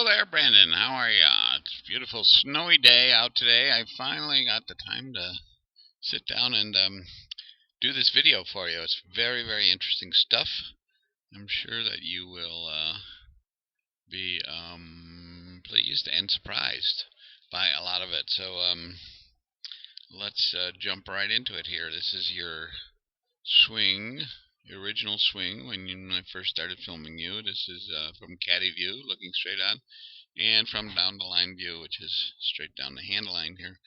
there, Brandon. How are ya? It's a beautiful snowy day out today. I finally got the time to sit down and do this video for you. It's very, very interesting stuff. I'm sure that you will be pleased and surprised by a lot of it. So let's jump right into it here. This is your swing, your original swing when I first started filming you. This is from caddy view, looking straight on, and from down the line view, which is straight down the hand line here.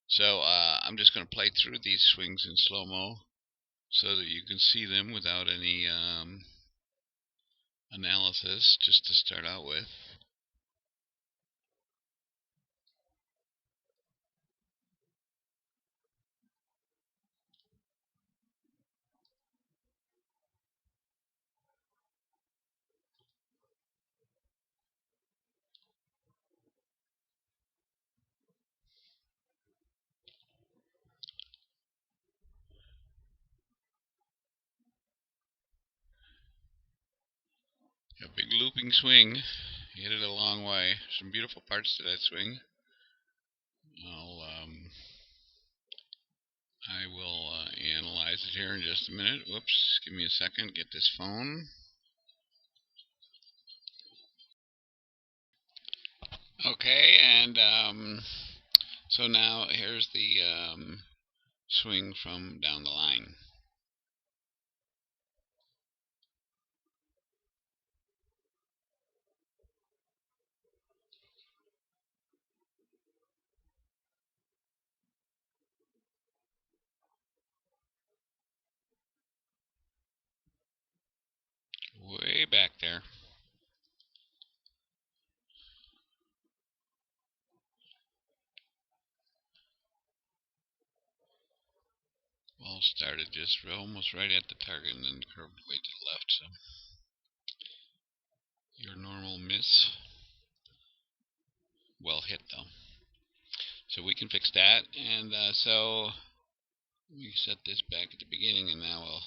So I'm just going to play through these swings in slow-mo so that you can see them without any analysis, just to start out with. A big looping swing. You hit it a long way. Some beautiful parts to that swing. I will analyze it here in just a minute. Whoops, give me a second, get this phone. Okay, and so now here's the swing from down the line. Way back there. Ball started just almost right at the target and then curved way to the left. So your normal miss. Well hit though. So we can fix that, and so we set this back at the beginning, and now we'll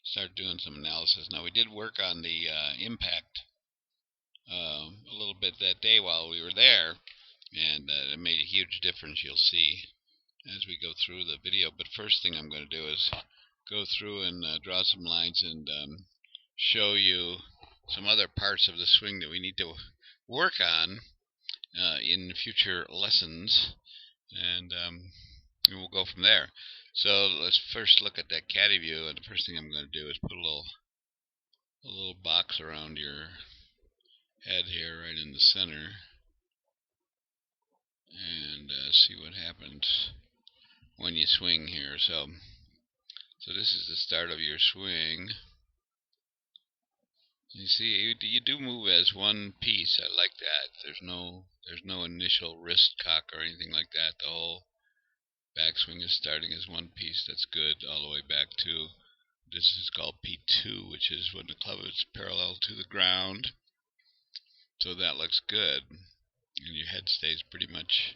start doing some analysis. Now we did work on the impact a little bit that day while we were there, and it made a huge difference, you'll see as we go through the video. But first thing I'm going to do is go through and draw some lines and show you some other parts of the swing that we need to work on in future lessons, and we'll go from there. So let's first look at that caddy view, and the first thing I'm going to do is put a little box around your head here, right in the center, and see what happens when you swing here. So this is the start of your swing. You see, you do move as one piece. I like that. There's no initial wrist cock or anything like that. The whole backswing is starting as one piece. That's good all the way back to, this is called P2, which is when the club is parallel to the ground. So that looks good, and your head stays pretty much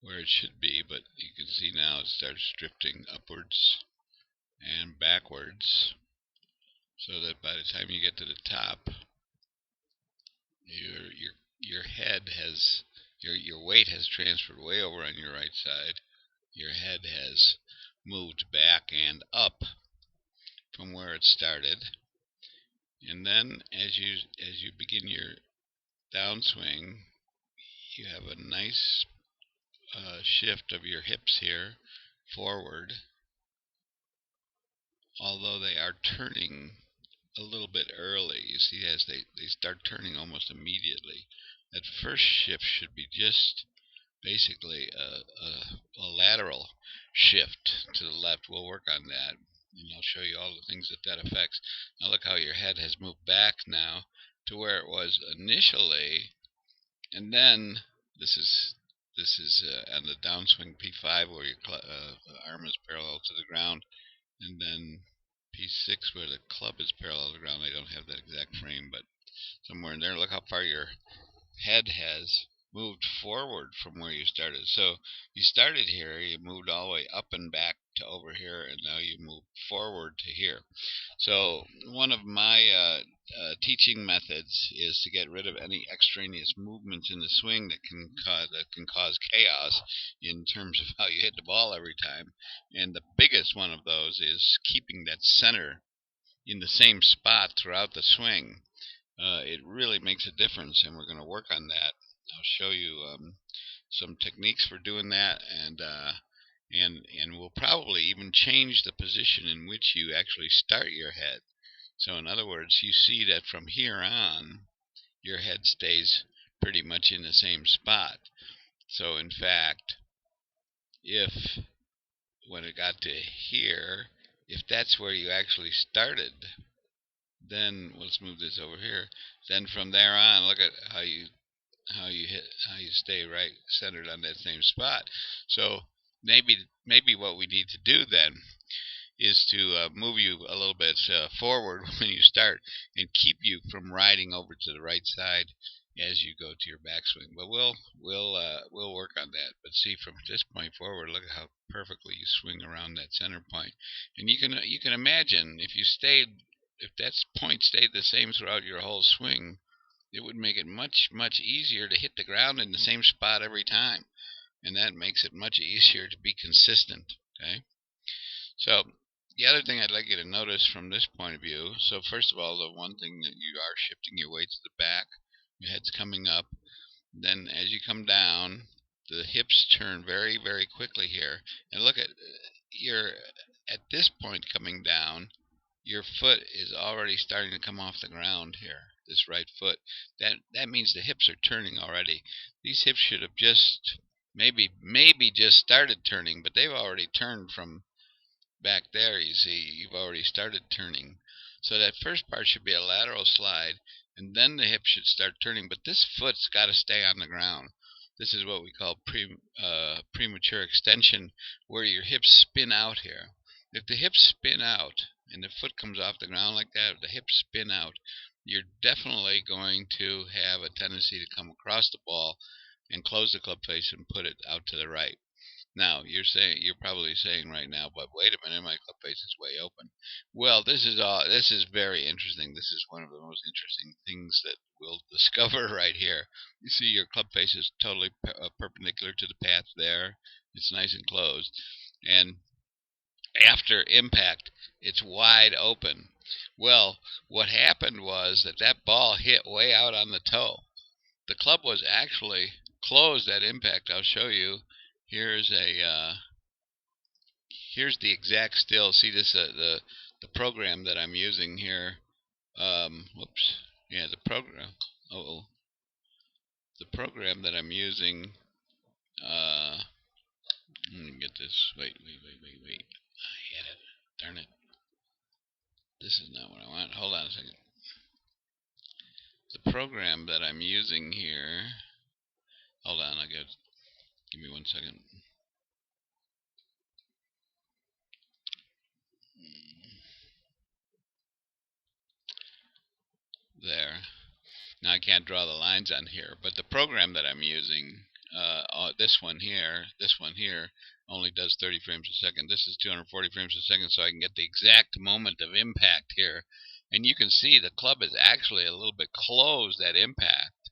where it should be, but you can see now it starts drifting upwards and backwards, so that by the time you get to the top, your head has, your weight has transferred way over on your right side. Your head has moved back and up from where it started, and then as you begin your downswing, you have a nice shift of your hips here forward, although they are turning a little bit early. You see, as they start turning almost immediately. That first shift should be just basically a lateral shift to the left. We'll work on that, and I'll show you all the things that affects. Now look how your head has moved back now to where it was initially, and then this is on the downswing P5 where your arm is parallel to the ground, and then P6 where the club is parallel to the ground. I don't have that exact frame, but somewhere in there. Look how far your head has moved forward from where you started. So you started here, you moved all the way up and back to over here, and now you move forward to here. So one of my teaching methods is to get rid of any extraneous movements in the swing that can cause chaos in terms of how you hit the ball every time. And the biggest one of those is keeping that center in the same spot throughout the swing. It really makes a difference, and we're going to work on that. I'll show you some techniques for doing that, and we'll probably even change the position in which you actually start your head. So in other words, you see that from here on, your head stays pretty much in the same spot. So in fact, if when it got to here, if that's where you actually started, then let's move this over here. Then from there on, look at how you stay right centered on that same spot. So maybe what we need to do then is to move you a little bit forward when you start and keep you from riding over to the right side as you go to your backswing. But we'll work on that. But see, from this point forward, look at how perfectly you swing around that center point. And you can imagine if that point stayed the same throughout your whole swing, it would make it much easier to hit the ground in the same spot every time, and that makes it much easier to be consistent. Okay, so the other thing I'd like you to notice from this point of view, so first of all, the one thing that you are shifting your weight to the back, your head's coming up, then as you come down, the hips turn very quickly here, and look at at this point coming down, your foot is already starting to come off the ground here, this right foot. That means the hips are turning already. These hips should have just maybe just started turning, but they've already turned from back there. You see, you've already started turning. So that first part should be a lateral slide, and then the hips should start turning, but this foot's got to stay on the ground. This is what we call premature extension, where your hips spin out here. If the hips spin out and the foot comes off the ground like that, or the hips spin out, you're definitely going to have a tendency to come across the ball and close the club face and put it out to the right. Now you're probably saying right now, but wait a minute, my club face is way open. Well, this is very interesting. This is one of the most interesting things that we'll discover right here. You see, your club face is totally perpendicular to the path there. It's nice and closed, and after impact, it's wide open. Well, what happened was that ball hit way out on the toe. The club was actually closed at impact. I'll show you. Here's the exact still. See this the program that I'm using here. Whoops. Yeah, the program. The program that I'm using. Let me get this. Wait. I had it. Darn it. This is not what I want. Hold on a second. The program that I'm using here. Hold on. Give me 1 second. There. Now I can't draw the lines on here, but the program that I'm using, this one here, only does 30 frames a second. This is 240 frames a second, so I can get the exact moment of impact here. And you can see the club is actually a little bit closed at impact,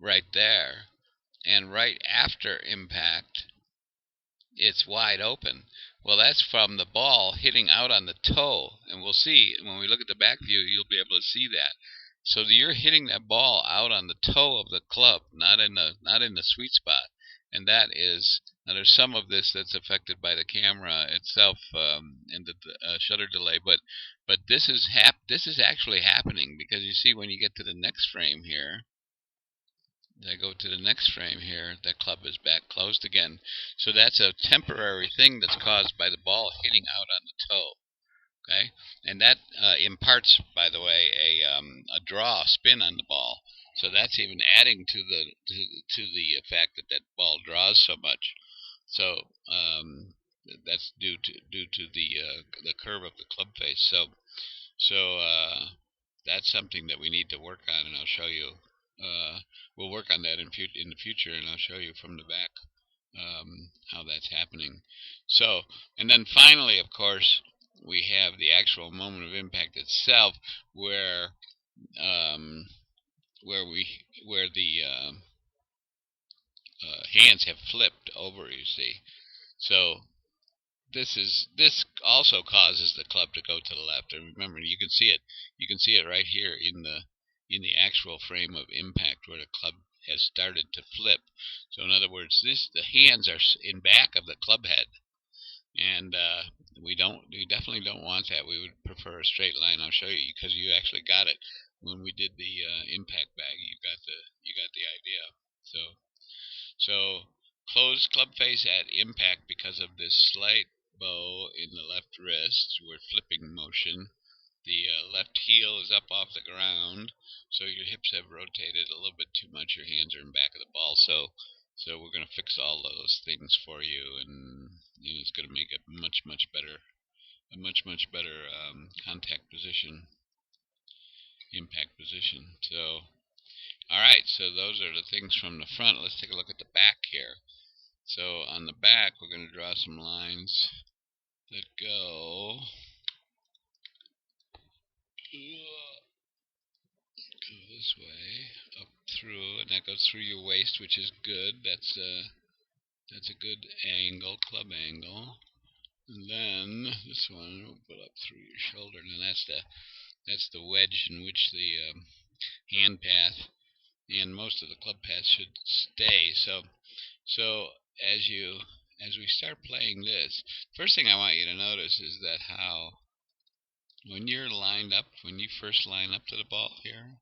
right there. And right after impact, it's wide open. Well, that's from the ball hitting out on the toe, and we'll see when we look at the back view, you'll be able to see that. So you're hitting that ball out on the toe of the club, not in the sweet spot, and that is now there's some of this that's affected by the camera itself and the shutter delay, but this is actually happening, because you see when you get to the next frame here. I go to the next frame here, the club is back closed again. So that's a temporary thing that's caused by the ball hitting out on the toe. Okay, and that imparts, by the way, a draw, spin on the ball. So that's even adding to the fact that ball draws so much. So that's due to the curve of the club face. So that's something that we need to work on, and I'll show you. We'll work on that in the future, and I'll show you from the back how that's happening. So, and then finally, of course, we have the actual moment of impact itself, where um, where the hands have flipped over. You see, so this also causes the club to go to the left. And remember, you can see it. You can see it right here in the actual frame of impact where the club has started to flip. So in other words, the hands are in back of the club head, and we definitely don't want that. We would prefer a straight line. I'll show you because you actually got it when we did the impact bag. You got the idea. So closed club face at impact because of this slight bow in the left wrist. We're flipping motion. The left heel is up off the ground, so your hips have rotated a little bit too much. Your hands are in back of the ball. So we're going to fix all those things for you, and it's going to make it a much better contact position, impact position. So, all right. So those are the things from the front. Let's take a look at the back here. So on the back, we're going to draw some lines that go this way, up through, and that goes through your waist, which is good. That's a good angle, club angle. And then this one will put up through your shoulder, and that's the wedge in which the hand path and most of the club path should stay. So as we start playing this, first thing I want you to notice is that how when you're lined up, when you first line up to the ball here,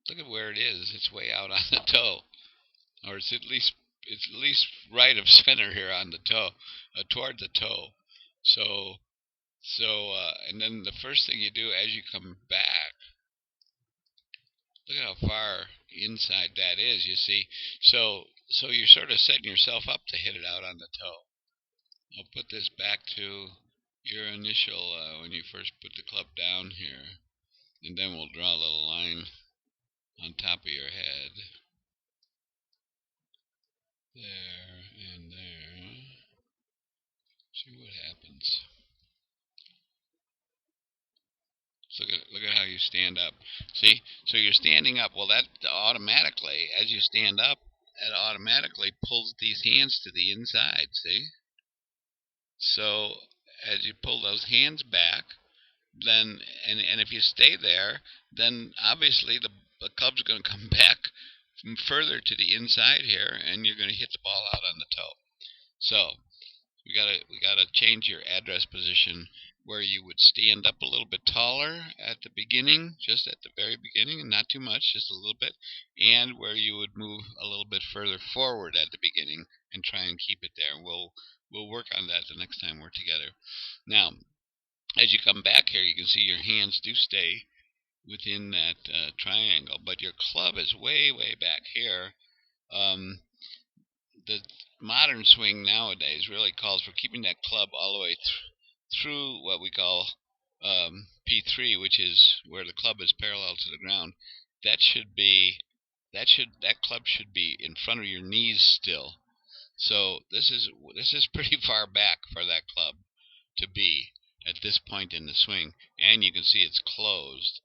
look at where it is. It's way out on the toe, or it's at least right of center here on the toe, toward the toe. And then the first thing you do as you come back, look at how far inside that is. You see, so you're sort of setting yourself up to hit it out on the toe. I'll put this back to your initial when you first put the club down here, and then we'll draw a little line on top of your head. There and there. See what happens. So look at how you stand up. See? So you're standing up. Well, that automatically, as you stand up, it automatically pulls these hands to the inside. See? So as you pull those hands back, then and if you stay there, then obviously the club's going to come back further to the inside here, and you're going to hit the ball out on the toe. So we gotta change your address position where you would stand up a little bit taller at the beginning, just at the very beginning, and not too much, just a little bit, and where you would move a little bit further forward at the beginning and try and keep it there. We'll work on that the next time we're together. Now, as you come back here, you can see your hands do stay within that triangle, but your club is way back here. The modern swing nowadays really calls for keeping that club all the way through what we call P3, which is where the club is parallel to the ground. That club should be in front of your knees still. So this is pretty far back for that club to be at this point in the swing, and you can see it's closed.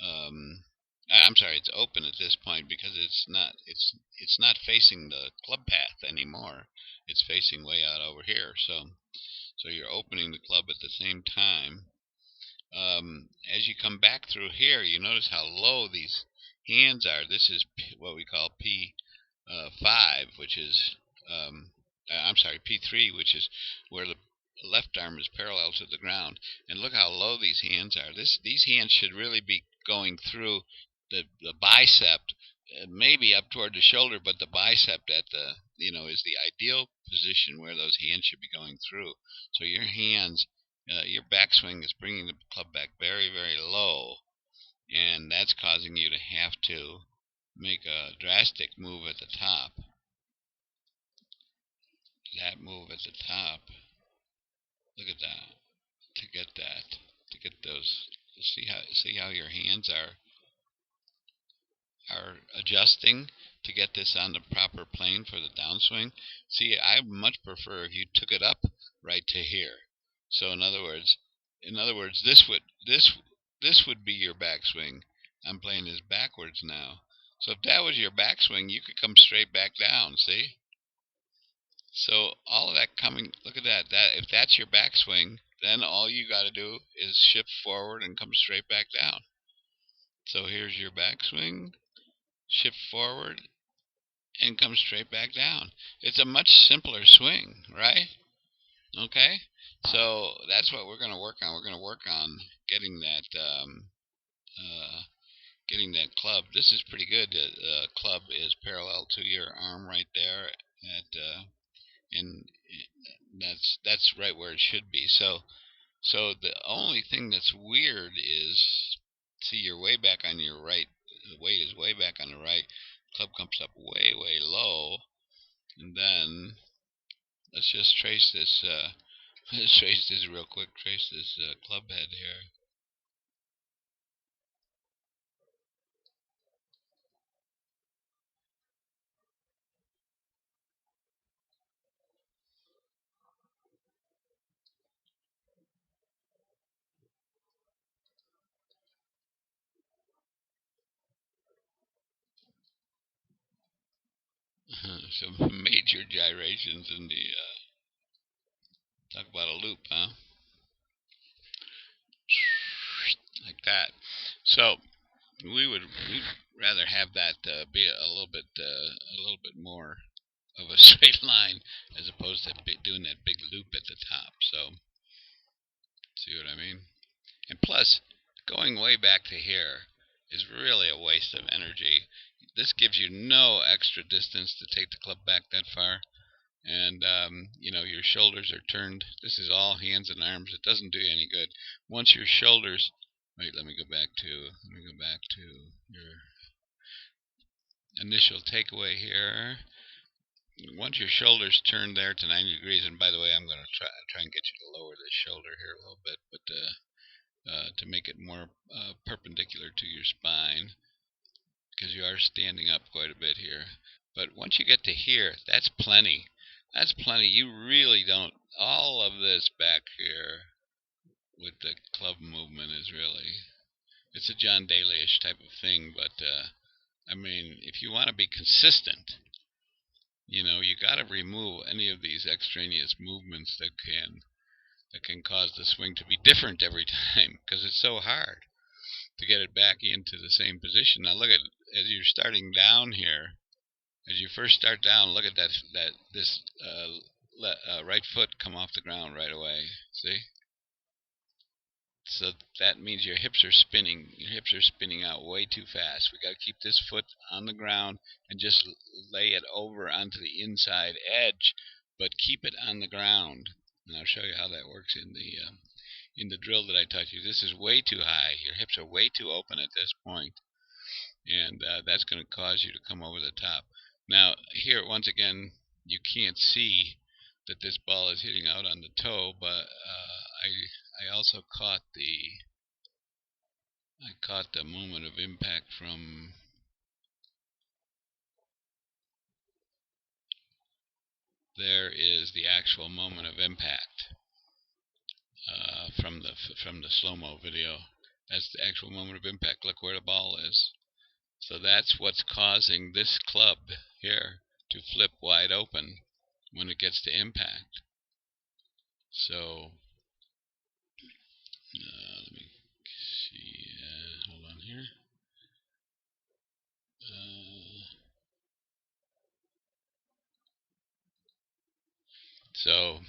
I'm sorry, it's open at this point because it's not facing the club path anymore. It's facing way out over here. So you're opening the club at the same time. As you come back through here, you notice how low these hands are. This is what we call P5, which is I'm sorry, P3, which is where the left arm is parallel to the ground. And look how low these hands are. These hands should really be going through the bicep, maybe up toward the shoulder, but the bicep at the is the ideal position where those hands should be going through. So your hands, your backswing is bringing the club back very low, and that's causing you to have to make a drastic move at the top. That move at the top. Look at that. To get those. See how your hands are adjusting to get this on the proper plane for the downswing. See, I much prefer if you took it up right to here. So in other words, this would be your backswing, I'm playing this backwards now. So if that was your backswing, you could come straight back down, see? So all of that coming, look at that. If that's your backswing, then all you got to do is shift forward and come straight back down. So here's your backswing, shift forward, and come straight back down. It's a much simpler swing, right? Okay? So that's what we're going to work on. We're going to work on getting uh, that club. This is pretty good. The club is parallel to your arm right there, and that's right where it should be. So the only thing that's weird is, see, you're way back on your right. The weight is way back on the right. Club comes up way, way low, and then let's just trace this. Let's trace this real quick. Trace this club head here. Some major gyrations in the talk about a loop, huh? Like that. So we'd rather have that be a little bit more of a straight line as opposed to doing that big loop at the top. So see what I mean? And plus, going way back to here is really a waste of energy. This gives you no extra distance to take the club back that far. And your shoulders are turned. This is all hands and arms. It doesn't do you any good. Once your shoulders, wait, let me go back to your initial takeaway here. Once your shoulders turn there to 90 degrees, and by the way, I'm going to try and get you to lower this shoulder here a little bit, but to make it more perpendicular to your spine, because you are standing up quite a bit here. But once you get to here, that's plenty. That's plenty. You really don't. All of this back here with the club movement is really, it's a John Daly-ish type of thing. But I mean, if you want to be consistent, you got to remove any of these extraneous movements that can cause the swing to be different every time, because it's so hard to get it back into the same position. Now look at, as you're starting down here, as you first start down, look at this right foot come off the ground right away. See? So that means your hips are spinning. Your hips are spinning out way too fast. We got to keep this foot on the ground and just lay it over onto the inside edge, but keep it on the ground. And I'll show you how that works in the drill that I taught you. This is way too high. Your hips are way too open at this point, and that's going to cause you to come over the top. Now here, once again, you can't see that this ball is hitting out on the toe, but I also caught the moment of impact from there is the actual moment of impact from the slow-mo video. That's the actual moment of impact. Look where the ball is. So that's what's causing this club here to flip wide open when it gets to impact. So let me see. Hold on here. So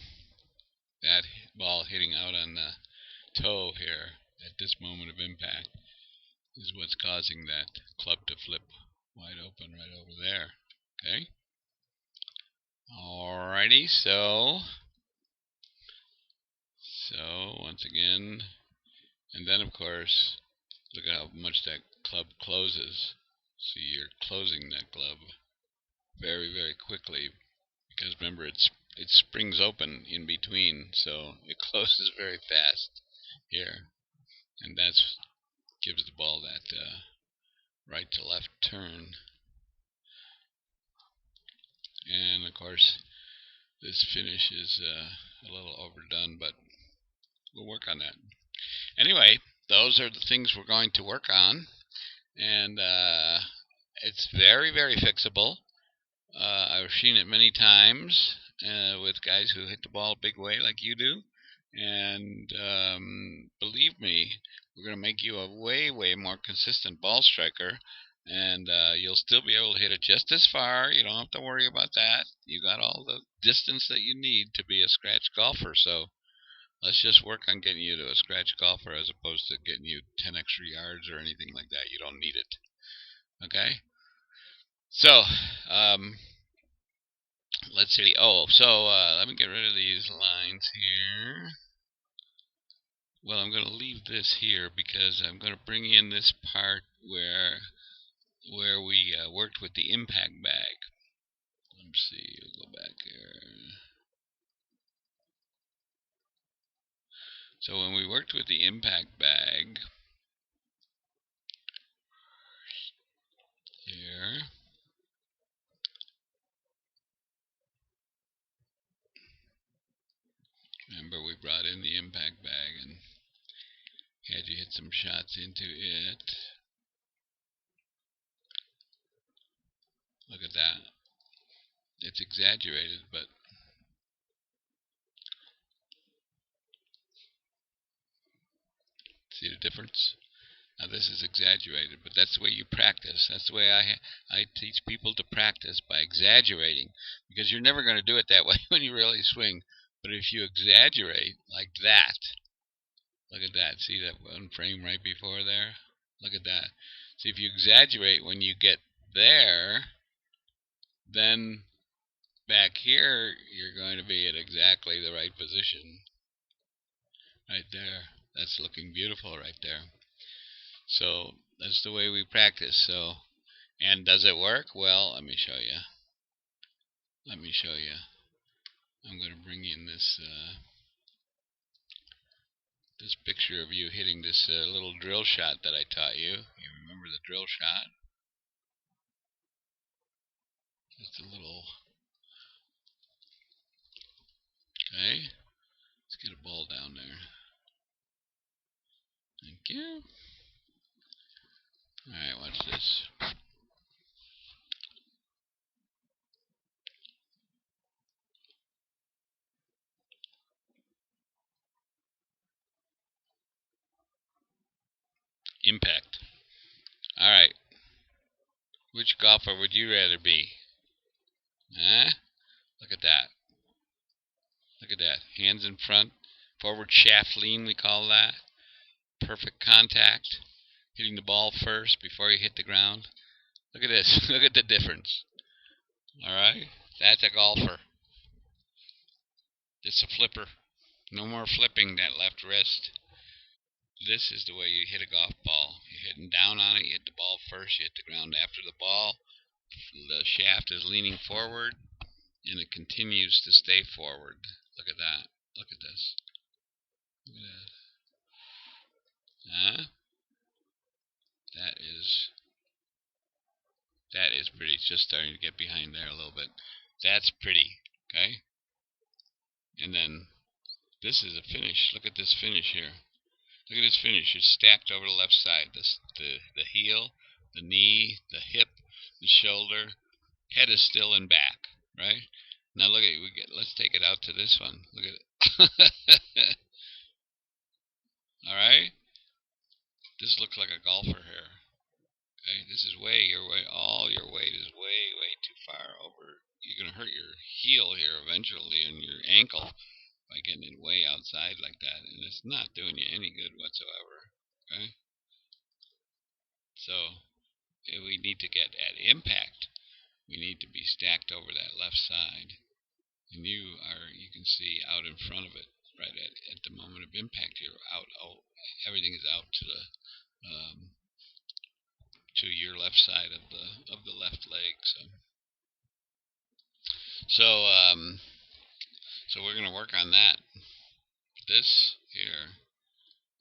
that ball hitting out on the toe here at this moment of impact is what's causing that club to flip wide open right over there. Okay? Alrighty, so once again, and then of course, look at how much that club closes. See, you're closing that club very, very quickly, because remember, it springs open in between, so it closes very fast here, and that's gives the ball that right to left turn. And of course, this finish is a little overdone, but we'll work on that. Anyway, those are the things we're going to work on. and it's very, very fixable. I've seen it many times with guys who hit the ball a big way like you do. And believe me, we're going to make you a way, way more consistent ball striker. And you'll still be able to hit it just as far. You don't have to worry about that. You got all the distance that you need to be a scratch golfer. So let's just work on getting you to a scratch golfer as opposed to getting you 10 extra yards or anything like that. You don't need it. Okay? So, let's see. Oh, so let me get rid of these lines here. Well, I'm going to leave this here because I'm going to bring in this part where we worked with the impact bag. Let's see. We'll go back here. So when we worked with the impact bag here, remember we brought in the impact bag and had you hit some shots into it. Look at that. It's exaggerated, but see the difference? Now this is exaggerated, but that's the way you practice. That's the way I teach people to practice, by exaggerating, because you're never going to do it that way when you really swing. But if you exaggerate like that, look at that. See that one frame right before there? Look at that. See, if you exaggerate when you get there, then back here you're going to be at exactly the right position. Right there. That's looking beautiful right there. So that's the way we practice. So, and does it work? Well, let me show you. Let me show you. I'm going to bring in this this picture of you hitting this little drill shot that I taught you. You remember the drill shot? Just a little. Okay. Let's get a ball down there. Thank you. Alright, watch this. Impact. Alright. Which golfer would you rather be? Huh? Look at that. Look at that. Hands in front. Forward shaft lean, we call that. Perfect contact. Hitting the ball first before you hit the ground. Look at this. Look at the difference. Alright? That's a golfer. It's a flipper. No more flipping that left wrist. This is the way you hit a golf ball. You're hitting down on it. You hit the ball first. You hit the ground after the ball. The shaft is leaning forward, and it continues to stay forward. Look at that. Look at this. Look at that. Huh? That is pretty. It's just starting to get behind there a little bit. That's pretty. Okay? And then this is a finish. Look at this finish here. Look at this finish. It's stacked over the left side. The heel, the knee, the hip, the shoulder. Head is still in back, right? Now look at it. Let's take it out to this one. Look at it. All right. This looks like a golfer here. Okay. This is your way. All your weight is way, way too far over. You're gonna hurt your heel here eventually, and your ankle, by getting it way outside like that, and it's not doing you any good whatsoever. Okay. So we need to get at impact. We need to be stacked over that left side, and you can see out in front of it right at the moment of impact. You're out. Oh, everything is out to your left side of the left leg. So we're gonna work on that. This here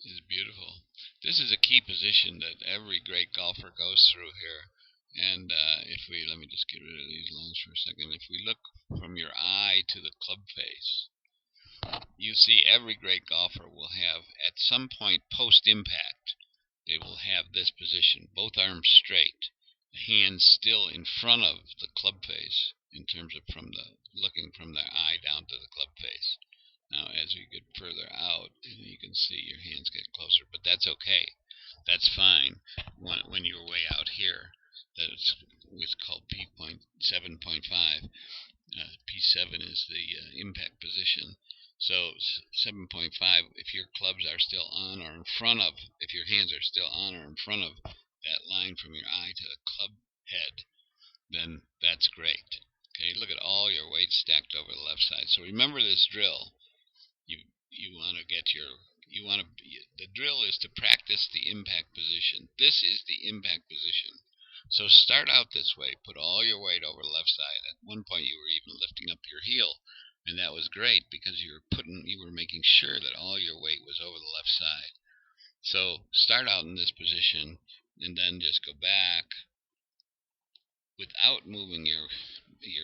is beautiful. This is a key position that every great golfer goes through here. And let me just get rid of these lines for a second. If we look from your eye to the club face, you see every great golfer will have, at some point post-impact, they will have this position, both arms straight, hands still in front of the club face in terms of looking from the eye down to the club face. Now, as we get further out, you can see your hands get closer, but that's okay. That's fine when you're way out here. That's what's called P7.5. P7 is the impact position. So 7.5, if your clubs are still on or in front of, if your hands are still on or in front of that line from your eye to the club head, then that's great. Okay, look at all your weight stacked over the left side. So remember this drill. You want to get the drill is to practice the impact position. This is the impact position. So start out this way, put all your weight over the left side. At one point you were even lifting up your heel, and that was great because you were making sure that all your weight was over the left side. So start out in this position and then just go back without moving your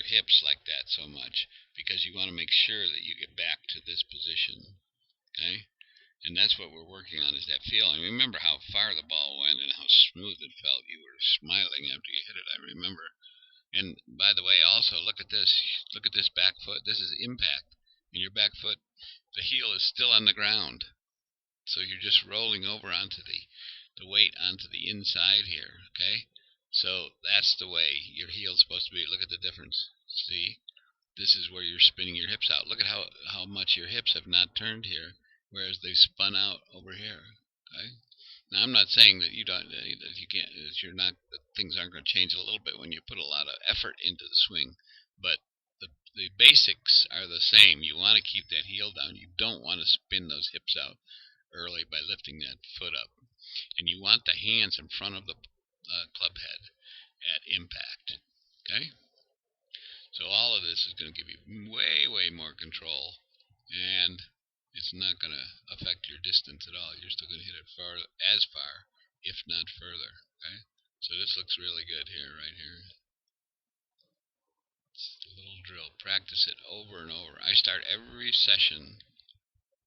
hips like that so much, because you want to make sure that you get back to this position. Okay? And that's what we're working on, is that feel. And remember how far the ball went and how smooth it felt. You were smiling after you hit it, I remember. And by the way, also look at this. Look at this back foot. This is impact. And your back foot, the heel is still on the ground. So you're just rolling over onto the weight onto the inside here. Okay? So that's the way your heel's supposed to be. Look at the difference. See? This is where you're spinning your hips out. Look at how much your hips have not turned here, whereas they spun out over here. Okay? Now I'm not saying that that things aren't going to change a little bit when you put a lot of effort into the swing, but the basics are the same. You want to keep that heel down. You don't want to spin those hips out early by lifting that foot up, and you want the hands in front of the club head at impact. Okay? So all of this is going to give you way, way more control, and it's not going to affect your distance at all. You're still going to hit it as far, if not further. Okay? So this looks really good here, right here. It's a little drill. Practice it over and over. I start every session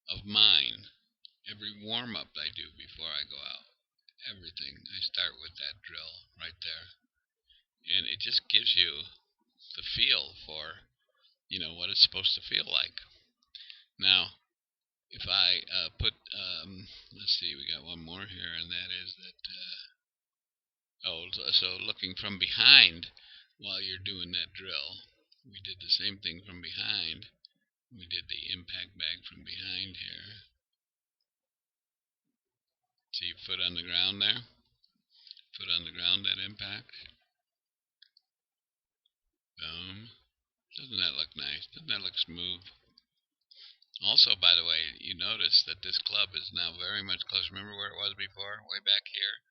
of mine, every warm-up I do before I go out, everything, I start with that drill right there. And it just gives you the feel for, what it's supposed to feel like. Now, if I let's see, we got one more here, and that is that, so looking from behind while you're doing that drill, we did the same thing from behind. We did the impact bag from behind here. See, foot on the ground there? Foot on the ground, that impact. Boom. Doesn't that look nice? Doesn't that look smooth? Also, by the way, you notice that this club is now very much closer. Remember where it was before? Way back here?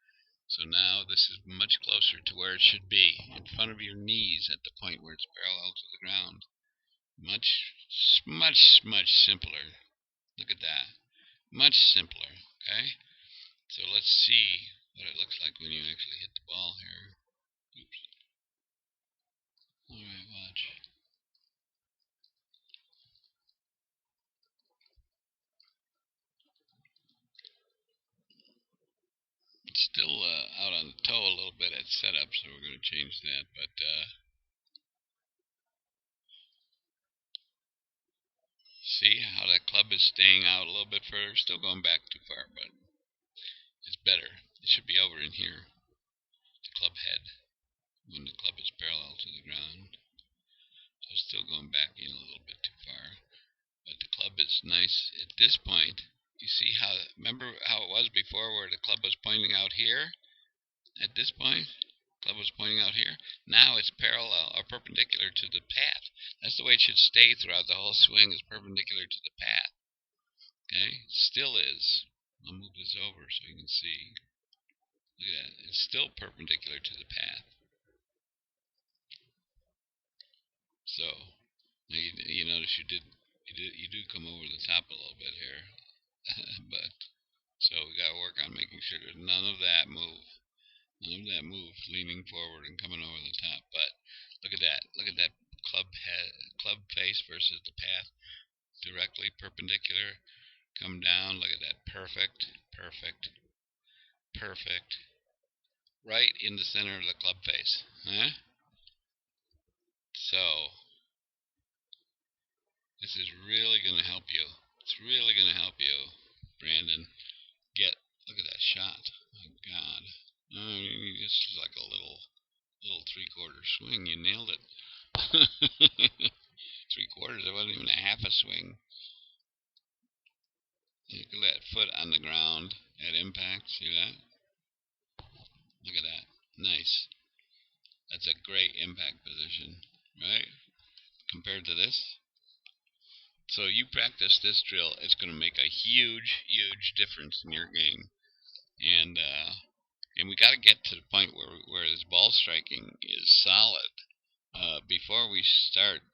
So now this is much closer to where it should be, in front of your knees at the point where it's parallel to the ground. Much, much, much simpler. Look at that. Much simpler, okay? So let's see what it looks like when you actually hit the ball here. Oops. Alright, watch. It's still out on the toe a little bit at setup, so we're going to change that, but see how that club is staying out a little bit further? Still going back too far, but it's better. It should be over in here, the club head, when the club is parallel to the ground. So it's still going back in a little bit too far, but the club is nice at this point. You see how, remember how it was before where the club was pointing out here? At this point, the club was pointing out here. Now it's parallel or perpendicular to the path. That's the way it should stay throughout the whole swing, is perpendicular to the path. Okay? It still is. I'll move this over so you can see. Look at that. It's still perpendicular to the path. So, now you notice you do come over the top a little bit here. But so we got to work on making sure there's none of that move leaning forward and coming over the top. But look at that club face versus the path, directly perpendicular. Come down, look at that, perfect. Perfect. Right in the center of the club face. Huh? So, this is really going to help you. It's really going to help you, Brandon. Look at that shot. My God. It's like a little three-quarter swing. You nailed it. Three-quarters. It wasn't even a half a swing. Look at that foot on the ground at impact. See that? Look at that. Nice. That's a great impact position, right? Compared to this. So you practice this drill, it's going to make a huge, huge difference in your game. And we got to get to the point where this ball striking is solid before we start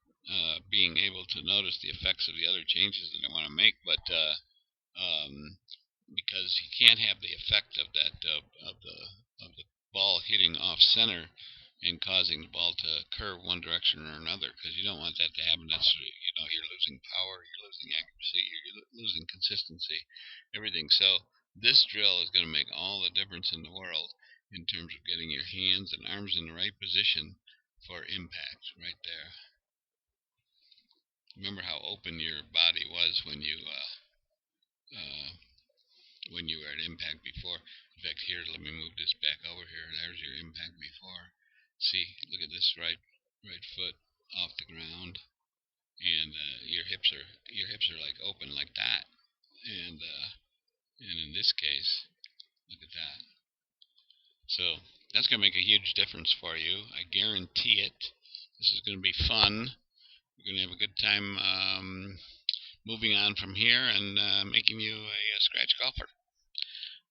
being able to notice the effects of the other changes that I want to make. But because you can't have the effect of that of the ball hitting off center and causing the ball to curve one direction or another, because you don't want that to happen. That's, you're losing power, you're losing accuracy, you're losing consistency, everything. So this drill is going to make all the difference in the world in terms of getting your hands and arms in the right position for impact. Right there. Remember how open your body was when you were at impact before. In fact, here, let me move this back over here. There's your impact before. See, look at this right foot off the ground, and your hips are like open like that, and in this case, look at that. So that's going to make a huge difference for you. I guarantee it. This is going to be fun. We're going to have a good time moving on from here and making you a scratch golfer.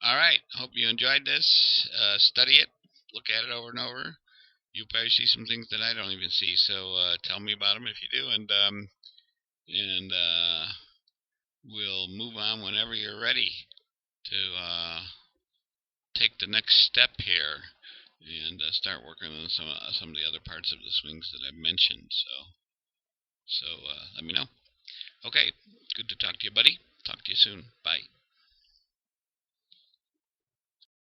All right. Hope you enjoyed this. Study it. Look at it over and over. You'll probably see some things that I don't even see. So tell me about them if you do, and we'll move on whenever you're ready to take the next step here and start working on some of the other parts of the swings that I've mentioned. So let me know. Okay, good to talk to you, buddy. Talk to you soon. Bye.